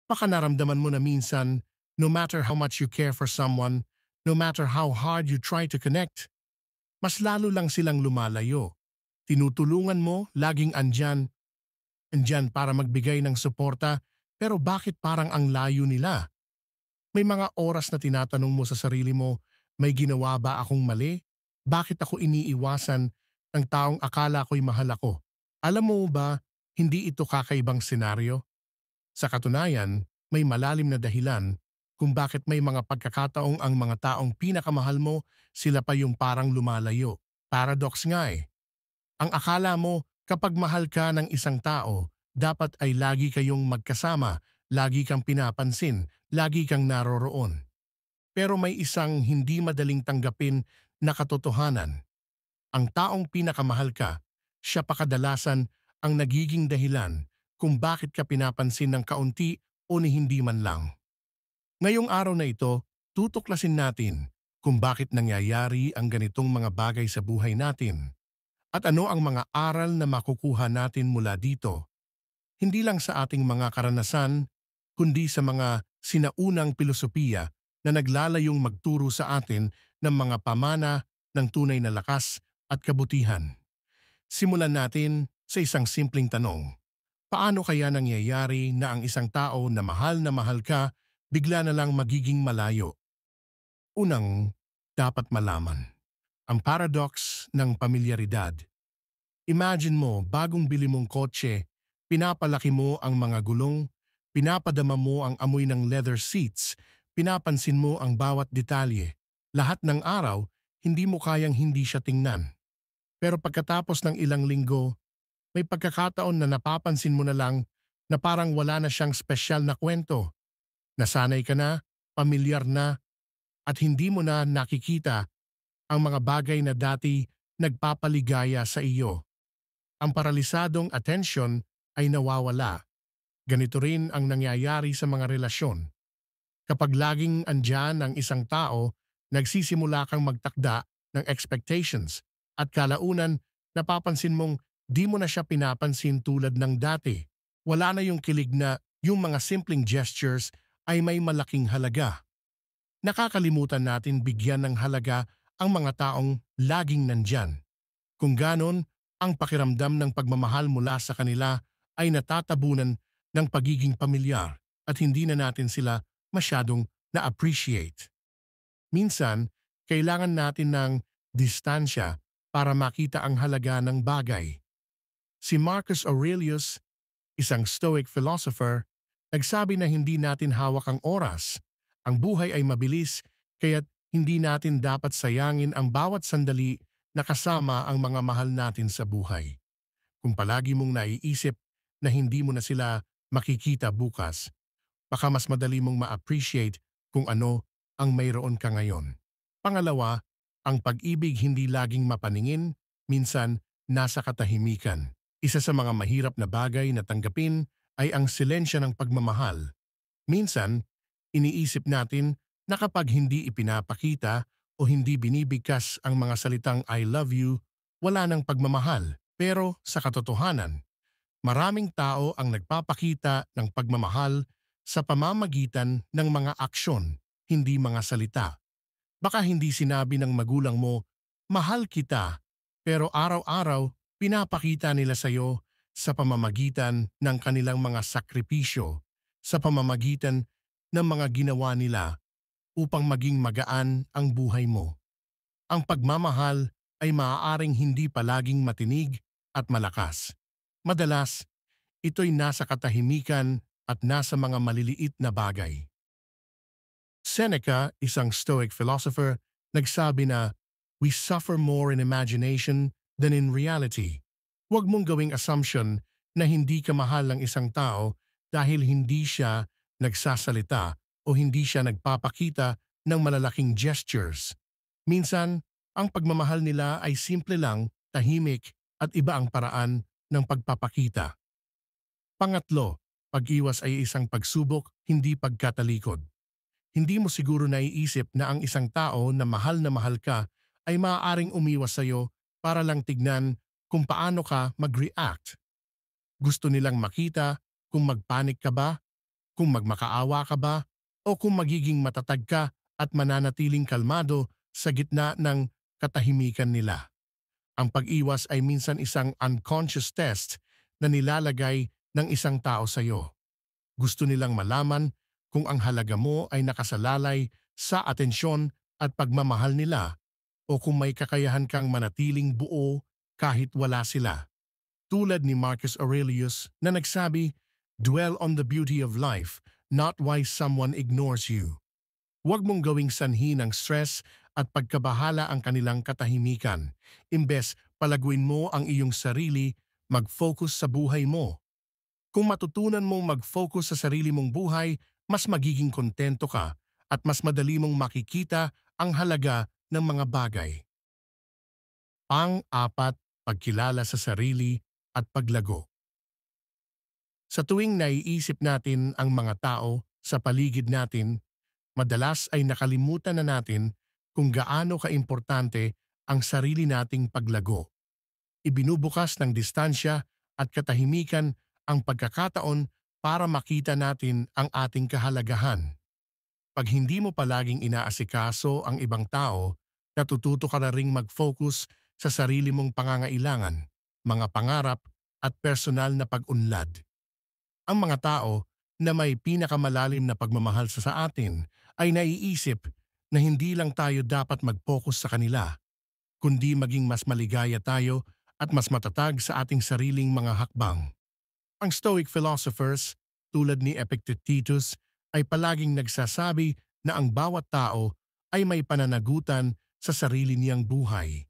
Baka naramdaman mo na minsan, no matter how much you care for someone, no matter how hard you try to connect, mas lalo lang silang lumalayo. Tinutulungan mo, laging andyan para magbigay ng suporta, pero bakit parang ang layo nila? May mga oras na tinatanong mo sa sarili mo, may ginawa ba akong mali? Bakit ako iniiwasan ng taong akala ko'y mahal ako? Alam mo ba, hindi ito kakaibang senaryo? Sa katunayan, may malalim na dahilan kung bakit may mga pagkakataong ang mga taong pinakamahal mo, sila pa yung parang lumalayo. Paradox nga eh. Ang akala mo kapag mahal ka ng isang tao, dapat ay lagi kayong magkasama, lagi kang pinapansin, lagi kang naroroon. Pero may isang hindi madaling tanggapin na katotohanan. Ang taong pinakamahal ka, siya pa kadalasan ang nagiging dahilan kung bakit ka pinapansin ng kaunti o ni hindi man lang. Ngayong araw na ito, tutuklasin natin kung bakit nangyayari ang ganitong mga bagay sa buhay natin at ano ang mga aral na makukuha natin mula dito. Hindi lang sa ating mga karanasan, kundi sa mga sinaunang pilosopiya na naglalayong magturo sa atin ng mga pamana ng tunay na lakas at kabutihan. Simulan natin sa isang simpleng tanong. Paano kaya nangyayari na ang isang tao na mahal ka, bigla na lang magiging malayo? Unang, dapat malaman. Ang paradox ng pamilyaridad. Imagine mo, bagong bili mong kotse, pinapalaki mo ang mga gulong, pinapadama mo ang amoy ng leather seats, pinapansin mo ang bawat detalye. Lahat ng araw, hindi mo kayang hindi siya tingnan. Pero pagkatapos ng ilang linggo, may pagkakataon na napapansin mo na lang na parang wala na siyang espesyal na kwento. Nasanay ka na, pamilyar na, at hindi mo na nakikita ang mga bagay na dati nagpapaligaya sa iyo. Ang paralisadong atensyon ay nawawala. Ganito rin ang nangyayari sa mga relasyon. Kapag laging andyan ang isang tao, nagsisimula kang magtakda ng expectations at kalaunan napapansin mong di mo na siya pinapansin tulad ng dati. Wala na yung kilig na yung mga simpleng gestures ay may malaking halaga. Nakakalimutan natin bigyan ng halaga ang mga taong laging nandyan. Kung ganon, ang pakiramdam ng pagmamahal mula sa kanila ay natatabunan ng pagiging pamilyar at hindi na natin sila masyadong na-appreciate. Minsan, kailangan natin ng distansya para makita ang halaga ng bagay. Si Marcus Aurelius, isang Stoic philosopher, nagsabi na hindi natin hawak ang oras. Ang buhay ay mabilis, kaya't hindi natin dapat sayangin ang bawat sandali na kasama ang mga mahal natin sa buhay. Kung palagi mong naiisip na hindi mo na sila makikita bukas, baka mas madali mong ma-appreciate kung ano ang mayroon ka ngayon. Pangalawa, ang pag-ibig hindi laging mapaningin, minsan nasa katahimikan. Isa sa mga mahirap na bagay na tanggapin ay ang silensya ng pagmamahal. Minsan, iniisip natin na kapag hindi ipinapakita o hindi binibigkas ang mga salitang I love you, wala nang pagmamahal. Pero sa katotohanan, maraming tao ang nagpapakita ng pagmamahal sa pamamagitan ng mga aksyon, hindi mga salita. Baka hindi sinabi ng magulang mo, mahal kita, pero araw-araw pinapakita nila sa iyo sa pamamagitan ng kanilang mga sakripisyo, sa pamamagitan ng mga ginawa nila upang maging magaan ang buhay mo. Ang pagmamahal ay maaaring hindi palaging matinig at malakas. Madalas, ito'y nasa katahimikan at nasa mga maliliit na bagay. Seneca, isang Stoic philosopher, nagsabi na, "We suffer more in imagination than in reality." Huwag mong gawing assumption na hindi ka mahal ng isang tao dahil hindi siya nagsasalita o hindi siya nagpapakita ng malalaking gestures. Minsan, ang pagmamahal nila ay simple lang, tahimik at iba ang paraan ng pagpapakita. Pangatlo, pag-iwas ay isang pagsubok, hindi pagkatalikod. Hindi mo siguro naiisip na ang isang tao na mahal ka ay maaaring umiwas sa iyo para lang tignan kung paano ka mag-react. Gusto nilang makita kung magpanik ka ba, kung magmakaawa ka ba o kung magiging matatag ka at mananatiling kalmado sa gitna ng katahimikan nila. Ang pag-iwas ay minsan isang unconscious test na nilalagay ng isang tao sa iyo. Gusto nilang malaman kung ang halaga mo ay nakasalalay sa atensyon at pagmamahal nila o kung may kakayahan kang manatiling buo kahit wala sila. Tulad ni Marcus Aurelius na nagsabi, "Dwell on the beauty of life, not why someone ignores you." Huwag mong gawing sanhi ng stress at pagkabahala ang kanilang katahimikan. Imbes palaguin mo ang iyong sarili, mag-focus sa buhay mo. Kung matutunan mong mag-focus sa sarili mong buhay, mas magiging kontento ka at mas madali mong makikita ang halaga ng mga bagay. Pang-apat, pagkilala sa sarili at paglago. Sa tuwing naiisip natin ang mga tao sa paligid natin, madalas ay nakalimutan na natin kung gaano kaimportante ang sarili nating paglago. Ibinubukas ng distansya at katahimikan ang pagkakataon para makita natin ang ating kahalagahan. Pag hindi mo palaging inaasikaso ang ibang tao, natututo ka na ring mag-focus sa sarili mong pangangailangan, mga pangarap at personal na pag-unlad. Ang mga tao na may pinakamalalim na pagmamahal sa atin ay naiisip na hindi lang tayo dapat mag-focus sa kanila, kundi maging mas maligaya tayo at mas matatag sa ating sariling mga hakbang. Ang Stoic philosophers tulad ni Epictetus ay palaging nagsasabi na ang bawat tao ay may pananagutan sa sarili niyang buhay.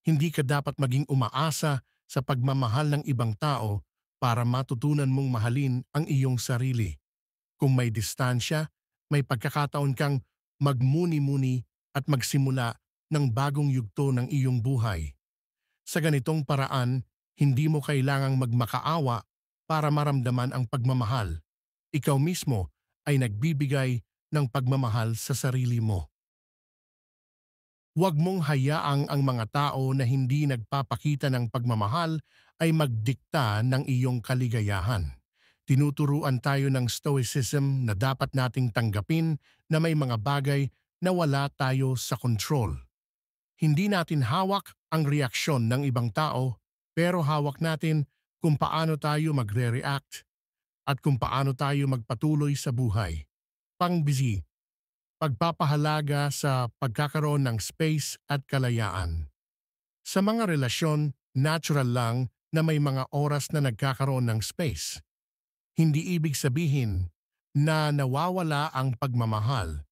Hindi ka dapat maging umaasa sa pagmamahal ng ibang tao para matutunan mong mahalin ang iyong sarili. Kung may distansya, may pagkakataon kang magmuni-muni at magsimula ng bagong yugto ng iyong buhay. Sa ganitong paraan, hindi mo kailangang magmakaawa para maramdaman ang pagmamahal. Ikaw mismo ay nagbibigay ng pagmamahal sa sarili mo. Huwag mong hayaang ang mga tao na hindi nagpapakita ng pagmamahal ay magdikta ng iyong kaligayahan. Tinuturuan tayo ng Stoicism na dapat nating tanggapin na may mga bagay na wala tayo sa control. Hindi natin hawak ang reaksyon ng ibang tao, pero hawak natin kung paano tayo magre-react at kung paano tayo magpatuloy sa buhay. Pang-busy, pagpapahalaga sa pagkakaroon ng space at kalayaan. Sa mga relasyon, natural lang na may mga oras na nagkakaroon ng space. Hindi ibig sabihin na nawawala ang pagmamahal,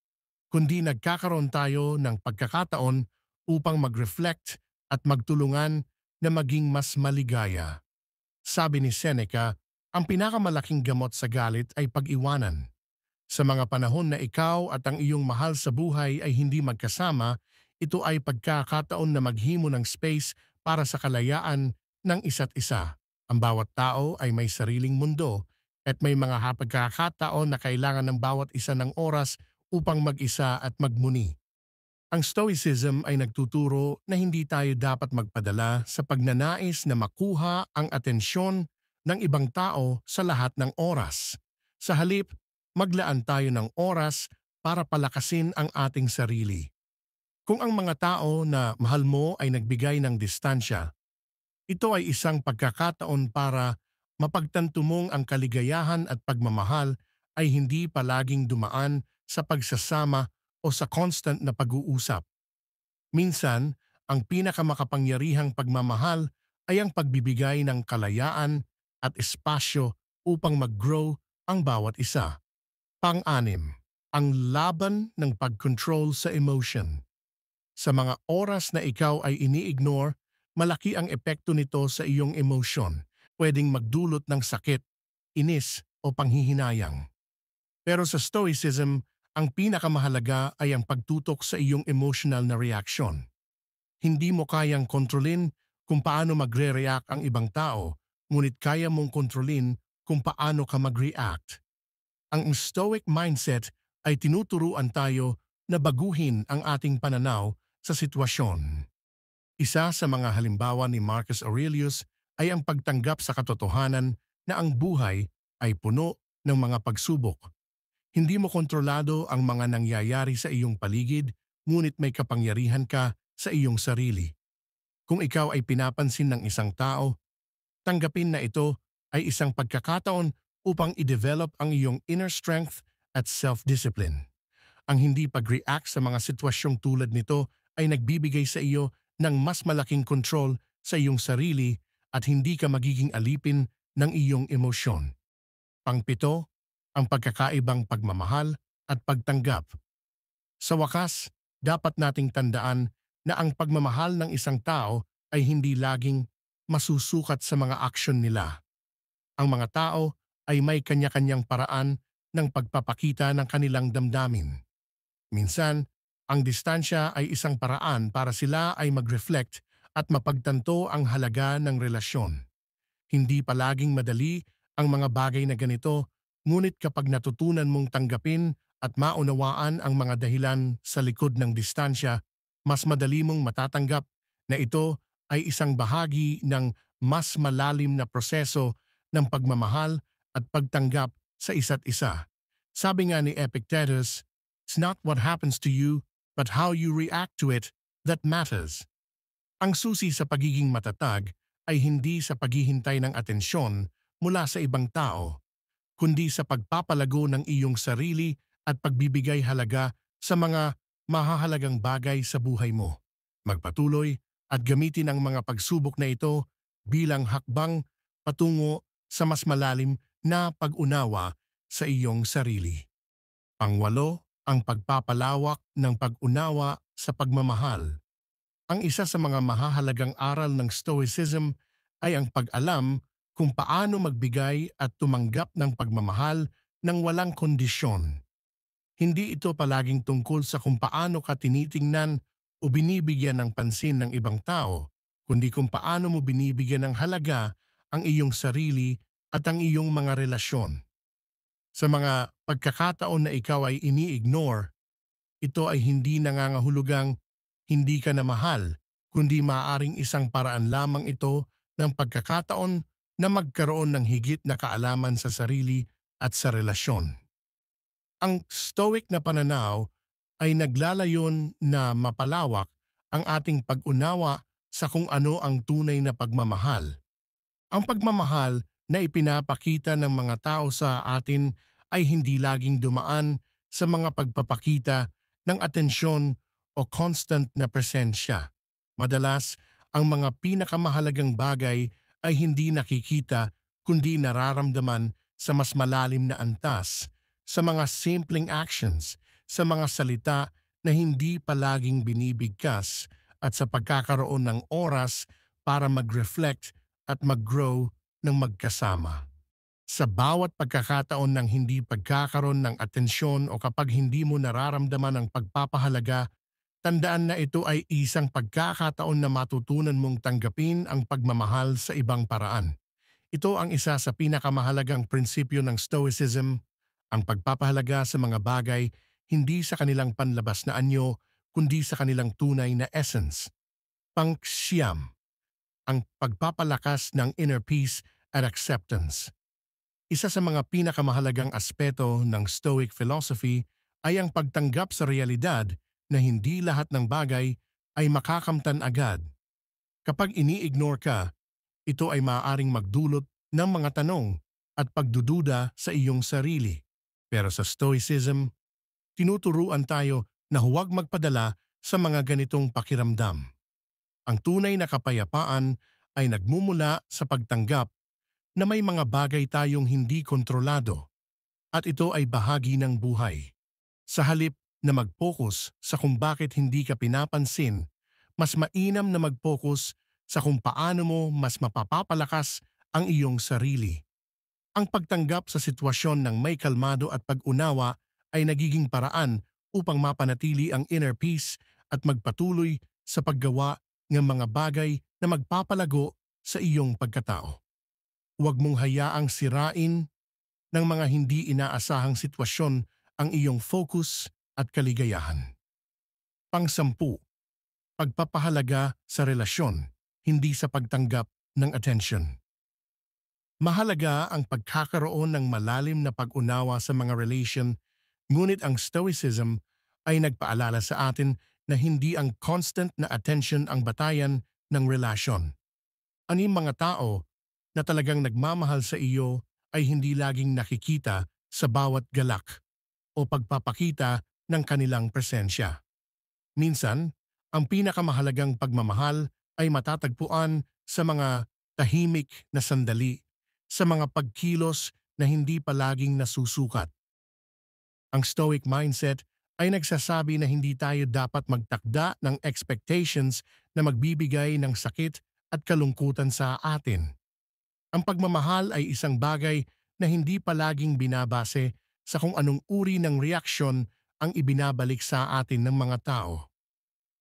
kundi nagkakaroon tayo ng pagkakataon upang mag-reflect at magtulungan na maging mas maligaya. Sabi ni Seneca, ang pinakamalaking gamot sa galit ay pag-iwanan. Sa mga panahon na ikaw at ang iyong mahal sa buhay ay hindi magkasama, ito ay pagkakataon na maghimo ng space para sa kalayaan ng isa't isa. Ang bawat tao ay may sariling mundo at may mga pagkakataon na kailangan ng bawat isa ng oras upang mag-isa at magmuni. Ang Stoicism ay nagtuturo na hindi tayo dapat magpadala sa pagnanais na makuha ang atensyon ng ibang tao sa lahat ng oras. Sa halip, maglaan tayo ng oras para palakasin ang ating sarili. Kung ang mga tao na mahal mo ay nagbigay ng distansya, ito ay isang pagkakataon para mapagtanto mong ang kaligayahan at pagmamahal ay hindi palaging dumaan sa pagsasama o sa constant na pag-uusap. Minsan, ang pinakamakapangyarihang pagmamahal ay ang pagbibigay ng kalayaan at espasyo upang mag-grow ang bawat isa. Pang-anim, ang laban ng pag-control sa emotion. Sa mga oras na ikaw ay ini-ignore, malaki ang epekto nito sa iyong emosyon. Pwedeng magdulot ng sakit, inis o panghihinayang. Pero sa Stoicism, ang pinakamahalaga ay ang pagtutok sa iyong emotional na reaction. Hindi mo kayang kontrolin kung paano magre-react ang ibang tao, ngunit kaya mong kontrolin kung paano ka mag-react. Ang Stoic mindset ay tinuturuan tayo na baguhin ang ating pananaw sa sitwasyon. Isa sa mga halimbawa ni Marcus Aurelius ay ang pagtanggap sa katotohanan na ang buhay ay puno ng mga pagsubok. Hindi mo kontrolado ang mga nangyayari sa iyong paligid, ngunit may kapangyarihan ka sa iyong sarili. Kung ikaw ay pinapansin ng isang tao, tanggapin na ito ay isang pagkakataon upang i-develop ang iyong inner strength at self-discipline. Ang hindi pag-react sa mga sitwasyong tulad nito ay nagbibigay sa iyo ng mas malaking kontrol sa iyong sarili at hindi ka magiging alipin ng iyong emosyon. Pangpito, ang pagkakaibang pagmamahal at pagtanggap. Sa wakas, dapat nating tandaan na ang pagmamahal ng isang tao ay hindi laging masusukat sa mga aksyon nila. Ang mga tao ay may kanya-kanyang paraan ng pagpapakita ng kanilang damdamin. Minsan, ang distansya ay isang paraan para sila ay mag-reflect at mapagtanto ang halaga ng relasyon. Hindi palaging madali ang mga bagay na ganito, ngunit kapag natutunan mong tanggapin at maunawaan ang mga dahilan sa likod ng distansya, mas madali mong matatanggap na ito ay isang bahagi ng mas malalim na proseso ng pagmamahal at pagtanggap sa isa't isa. Sabi nga ni Epictetus, "It's not what happens to you, but how you react to it that matters." Ang susi sa pagiging matatag ay hindi sa paghihintay ng atensyon mula sa ibang tao, kundi sa pagpapalago ng iyong sarili at pagbibigay halaga sa mga mahahalagang bagay sa buhay mo. Magpatuloy at gamitin ang mga pagsubok na ito bilang hakbang patungo sa mas malalim na pag-unawa sa iyong sarili. Pangwalo, ang pagpapalawak ng pag-unawa sa pagmamahal. Ang isa sa mga mahahalagang aral ng Stoicism ay ang pag-alam kung paano magbigay at tumanggap ng pagmamahal ng walang kondisyon. Hindi ito palaging tungkol sa kung paano ka tinitingnan o binibigyan ng pansin ng ibang tao, kundi kung paano mo binibigyan ng halaga ang iyong sarili at ang iyong mga relasyon. Sa mga pagkakataon na ikaw ay ini-ignore, ito ay hindi nangangahulugang hindi ka na mahal, kundi maaaring isang paraan lamang ito ng pagkakataon na magkaroon ng higit na kaalaman sa sarili at sa relasyon. Ang Stoic na pananaw ay naglalayon na mapalawak ang ating pag-unawa sa kung ano ang tunay na pagmamahal. Ang pagmamahal na ipinapakita ng mga tao sa atin ay hindi laging dumaan sa mga pagpapakita ng atensyon o constant na presensya. Madalas, ang mga pinakamahalagang bagay ay hindi nakikita kundi nararamdaman sa mas malalim na antas, sa mga simpleng actions, sa mga salita na hindi palaging binibigkas at sa pagkakaroon ng oras para mag-reflect at mag-grow ng magkasama. Sa bawat pagkakataon ng hindi pagkakaroon ng atensyon o kapag hindi mo nararamdaman ang pagpapahalaga, tandaan na ito ay isang pagkakataon na matutunan mong tanggapin ang pagmamahal sa ibang paraan. Ito ang isa sa pinakamahalagang prinsipyo ng Stoicism, ang pagpapahalaga sa mga bagay hindi sa kanilang panlabas na anyo, kundi sa kanilang tunay na essence. Pang-siyam, ang pagpapalakas ng inner peace at acceptance. Isa sa mga pinakamahalagang aspeto ng Stoic philosophy ay ang pagtanggap sa realidad na hindi lahat ng bagay ay makakamtan agad. Kapag ini-ignore ka, ito ay maaaring magdulot ng mga tanong at pagdududa sa iyong sarili. Pero sa Stoicism, tinuturuan tayo na huwag magpadala sa mga ganitong pakiramdam. Ang tunay na kapayapaan ay nagmumula sa pagtanggap na may mga bagay tayong hindi kontrolado at ito ay bahagi ng buhay. Sa halip na mag-focus sa kung bakit hindi ka pinapansin, mas mainam na mag-focus sa kung paano mo mas mapapapalakas ang iyong sarili. Ang pagtanggap sa sitwasyon ng may kalmado at pag-unawa ay nagiging paraan upang mapanatili ang inner peace at magpatuloy sa paggawa ng mga bagay na magpapalago sa iyong pagkatao. Huwag mong hayaang sirain ng mga hindi inaasahang sitwasyon ang iyong focus at kaligayahan. Pang-sampu, pagpapahalaga sa relasyon, hindi sa pagtanggap ng attention. Mahalaga ang pagkakaroon ng malalim na pag-unawa sa mga relation, ngunit ang Stoicism ay nagpaalala sa atin na hindi ang constant na attention ang batayan ng relasyon. Ang mga tao na talagang nagmamahal sa iyo ay hindi laging nakikita sa bawat galak o pagpapakita ng kanilang presensya. Minsan, ang pinakamahalagang pagmamahal ay matatagpuan sa mga tahimik na sandali, sa mga pagkilos na hindi palaging nasusukat. Ang Stoic mindset ay nagsasabi na hindi tayo dapat magtakda ng expectations na magbibigay ng sakit at kalungkutan sa atin. Ang pagmamahal ay isang bagay na hindi palaging binabase sa kung anong uri ng reaksyon ang ibinabalik sa atin ng mga tao.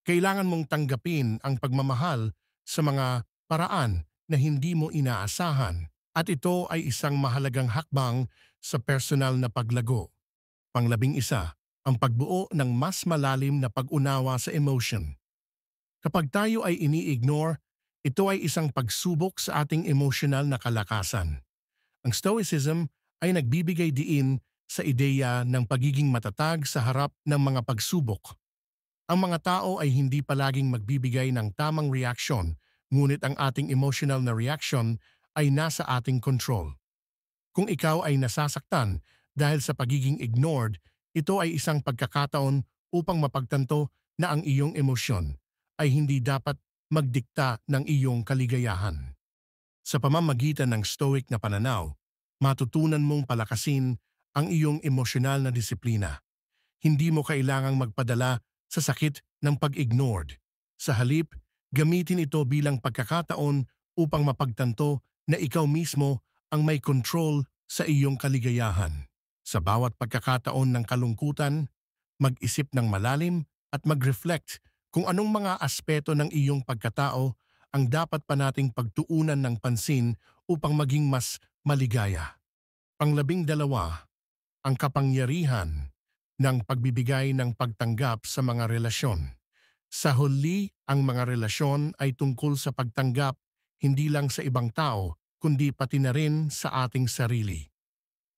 Kailangan mong tanggapin ang pagmamahal sa mga paraan na hindi mo inaasahan, at ito ay isang mahalagang hakbang sa personal na paglago. Panglabing-isa, ang pagbuo ng mas malalim na pag-unawa sa emotion. Kapag tayo ay ini-ignore, ito ay isang pagsubok sa ating emosyonal na kalakasan. Ang Stoicism ay nagbibigay diin sa ideya ng pagiging matatag sa harap ng mga pagsubok. Ang mga tao ay hindi palaging magbibigay ng tamang reaksyon, ngunit ang ating emotional na reaction ay nasa ating control. Kung ikaw ay nasasaktan dahil sa pagiging ignored, ito ay isang pagkakataon upang mapagtanto na ang iyong emosyon ay hindi dapat magdikta ng iyong kaligayahan. Sa pamamagitan ng Stoic na pananaw, matutunan mong palakasin ang iyong emosyonal na disiplina. Hindi mo kailangang magpadala sa sakit ng pag-ignored. Sa halip, gamitin ito bilang pagkakataon upang mapagtanto na ikaw mismo ang may control sa iyong kaligayahan. Sa bawat pagkakataon ng kalungkutan, mag-isip ng malalim at mag-reflect kung anong mga aspeto ng iyong pagkatao ang dapat pa nating pagtuunan ng pansin upang maging mas maligaya. Panglabing-dalawa, ang kapangyarihan ng pagbibigay ng pagtanggap sa mga relasyon. Sa huli, ang mga relasyon ay tungkol sa pagtanggap hindi lang sa ibang tao, kundi pati na rin sa ating sarili.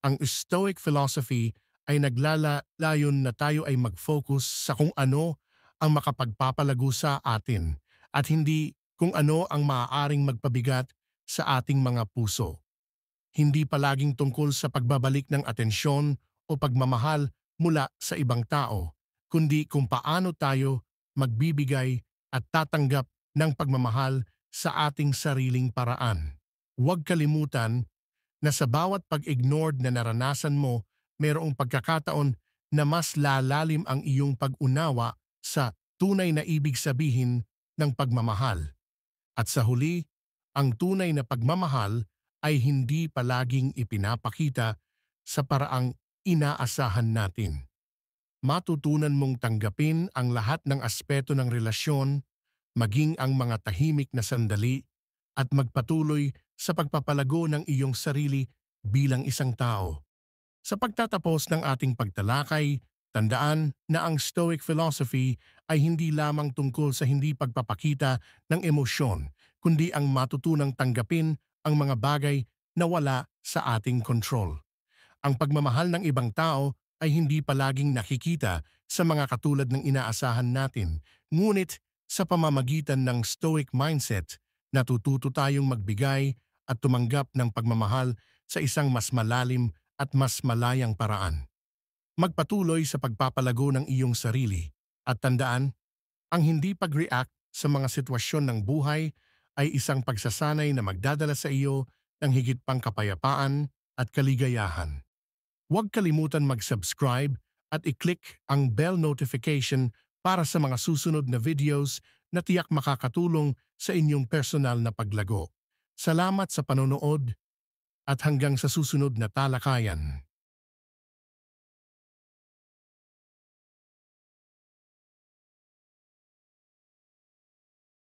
Ang Stoic philosophy ay naglalayon na tayo ay mag-focus sa kung ano ang makapagpapalago sa atin at hindi kung ano ang maaaring magpabigat sa ating mga puso. Hindi palaging tungkol sa pagbabalik ng atensyon o pagmamahal mula sa ibang tao, kundi kung paano tayo magbibigay at tatanggap ng pagmamahal sa ating sariling paraan. Huwag kalimutan na sa bawat pag-ignored na naranasan mo, mayroong pagkakataon na mas lalalim ang iyong pag-unawa sa tunay na ibig sabihin ng pagmamahal. At sa huli, ang tunay na pagmamahal ay hindi palaging ipinapakita sa paraang inaasahan natin. Matutunan mong tanggapin ang lahat ng aspeto ng relasyon, maging ang mga tahimik na sandali, at magpatuloy sa pagpapalago ng iyong sarili bilang isang tao. Sa pagtatapos ng ating pagtalakay, tandaan na ang Stoic philosophy ay hindi lamang tungkol sa hindi pagpapakita ng emosyon, kundi ang matutunang tanggapin ang mga bagay na wala sa ating control. Ang pagmamahal ng ibang tao ay hindi palaging nakikita sa mga katulad ng inaasahan natin, ngunit sa pamamagitan ng Stoic mindset, natututo tayong magbigay at tumanggap ng pagmamahal sa isang mas malalim at mas malayang paraan. Magpatuloy sa pagpapalago ng iyong sarili at tandaan, ang hindi pag-react sa mga sitwasyon ng buhay ay isang pagsasanay na magdadala sa iyo ng higit pang kapayapaan at kaligayahan. Huwag kalimutan mag-subscribe at i-click ang bell notification para sa mga susunod na videos na tiyak makakatulong sa inyong personal na paglago. Salamat sa panonood at hanggang sa susunod na talakayan.